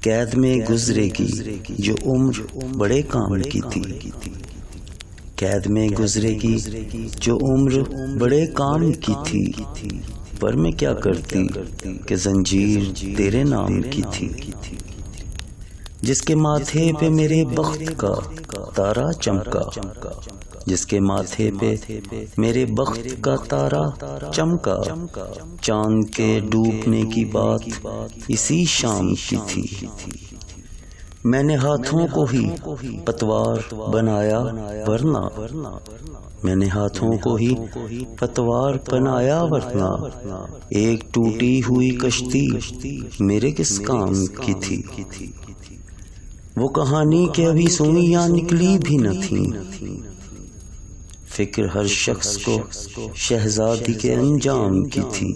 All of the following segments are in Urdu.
قید میں گزرے گی جو عمر بڑے کام کی تھی، قید میں گزرے گی جو عمر بڑے کام کی تھی، پر میں کیا کرتی کہ زنجیر تیرے نام کی تھی۔ جس کے ماتھے پہ میرے بخت کا تارا چمکا، جس کے ماتھے پہ میرے بخت کا تارا چمکا، چاند کے ڈوبنے کی بات اسی شام کی تھی۔ میں نے ہاتھوں کو ہی پتوار بنایا ورنہ، میں نے ہاتھوں کو ہی پتوار بنایا ورنہ، ایک ٹوٹی ہوئی کشتی میرے کس کام کی تھی۔ وہ کہانی کہ ابھی سنی یا نکلی بھی نہ تھی، فکر ہر شخص کو شہزادی کے انجام کی تھی۔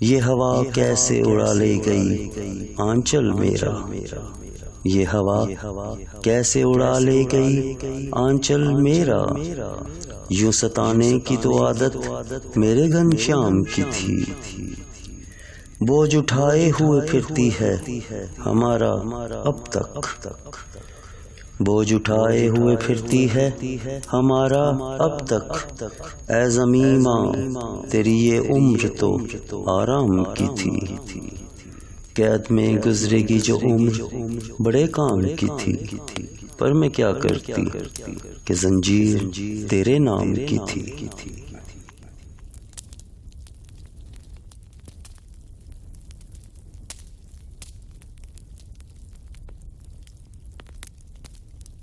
یہ ہوا کیسے اڑا لے گئی آنچل میرا، یہ ہوا کیسے اڑا لے گئی آنچل میرا، یوں ستانے کی تو عادت میرے گھنشیام کی تھی۔ بوجھ اٹھائے ہوئے پھرتی ہے ہمارا اب تک، بوجھ اٹھائے ہوئے پھرتی ہے ہمارا اب تک، اے زمیں ماں تیری یہ عمر تو آرام کی تھی۔ قید میں گزرے گی جو عمر بڑے کام کی تھی، پر میں کیا کرتی کہ زنجیر تیرے نام کی تھی۔